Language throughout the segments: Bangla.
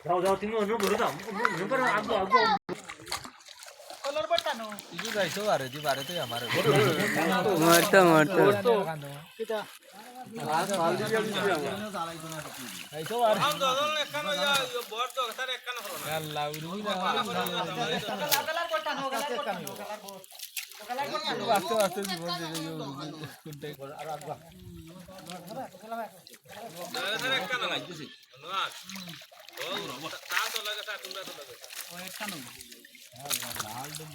যাও যাও তুমি অন্য ঘুরে যাও অন্য করে আগো আগো কলর বটানো ইজু যাইছো আরে দি বারে তো আমারে মারতো মারতো কিটা আজ ফাল দি গেল আইছো আর আম দজন একখান ইয়া বড় তো তার একখান হলো না আল্লাহ উরুই না কলর বটানো কলর বটানো কলর বটানো আস্তে আস্তে জীবন কোনটাই আর আগবা তার একখান লাগছে না ও তা তো লাগে তা তোমরা তো লাগে ও একখান লাল দম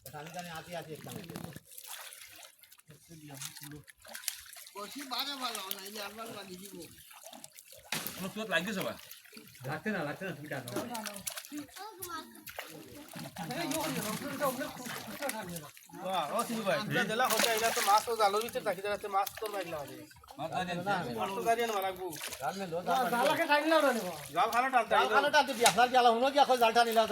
খালি জানি আতি আতি একখান কষি বারে ভালো না এই আলবার লাগি দিব কোনো তুই লাগছে সবা লাগতে না তুমি টানো ও সিনি ভাই দিলা হতে আইলা তো মাছ তো জালের ভিতর রাখি দিলাতে মাছ তো বাইলা হবে মাছ তো গাড়ি আনবা লাগবো জাল মে লো জালকে টাইলা ওরে জাল খানা টানতে জাল খানা টানতে দিয়া আপনার জাল হলো কি এখন জালটা নিলা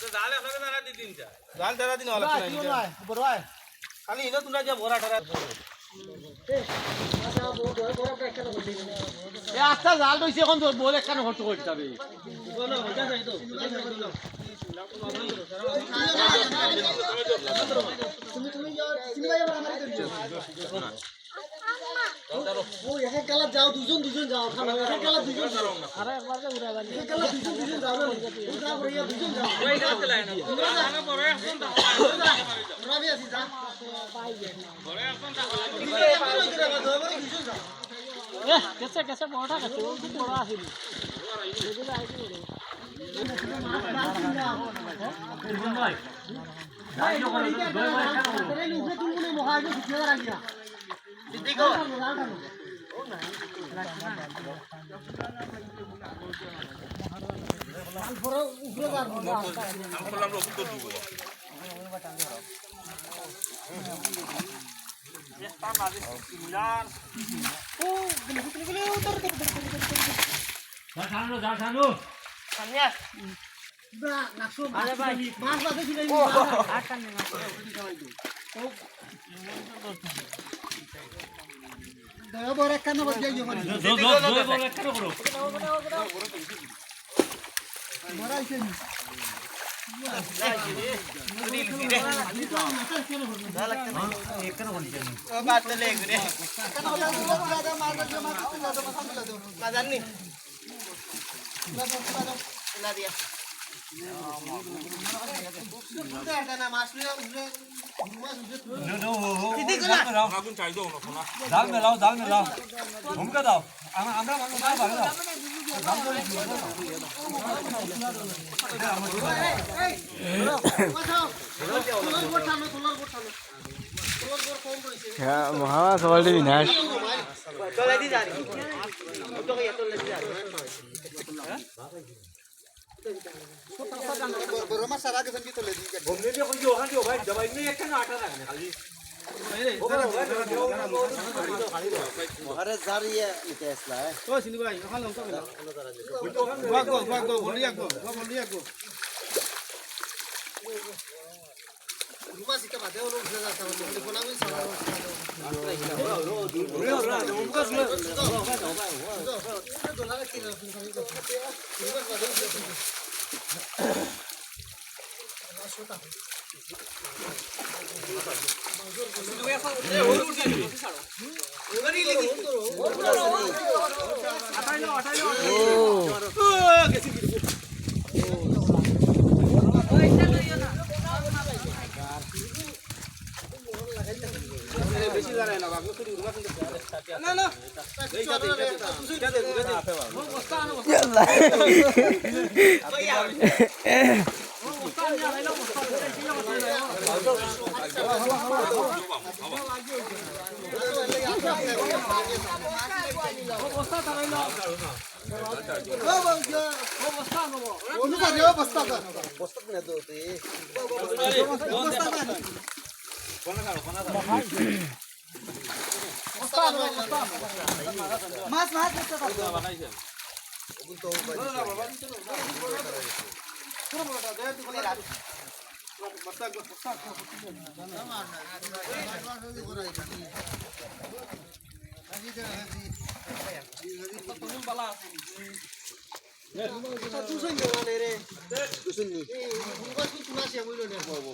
তো জালে আপনাকে দাঁড়া দি দিন যা জাল দাঁড়া দিন হলো না বড় ভাই খালি ইনো তোমরা যে ভরা ঠারা এ আস্তা জাল দইছে এখন তো বল একখান হট করতে যাবে বলো হইতা যাই তো তুমি চিনি ভাই আমার ও এক কালা যাও দুজন যাও খানা এক কালা দুজন যাও আরে একবার কে উড়া বানি এক কালা দুজন যাও না উড়া পড়িয়া দুজন যাও ওই গাতে লাইন না বড় এখন তো রবি আসি যা পাই গে বড় এখন তো কেসে বড়টা কাছে ও কি বড় আসিল এগুলো আইছি বড় জানো আরে ভাই মাছ মাছ ছিল আটটা নেই মাছ দয়া বড় একখানা বসে যাই মানে একখানে করো মরাইছে নি একখানে বলছি ও বাত লে গরে জানি জাল মে লাও ঘুমকে দাও আমরা মানুষ না ভালো দাও হ্যাঁ মহামাস অলরেডি বিনাশ দুজন দেওয়া নেই রে দুজন নি এই কি তুনা সে বইল না বাবু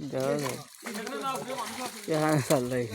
जाओ यहाँ चल रही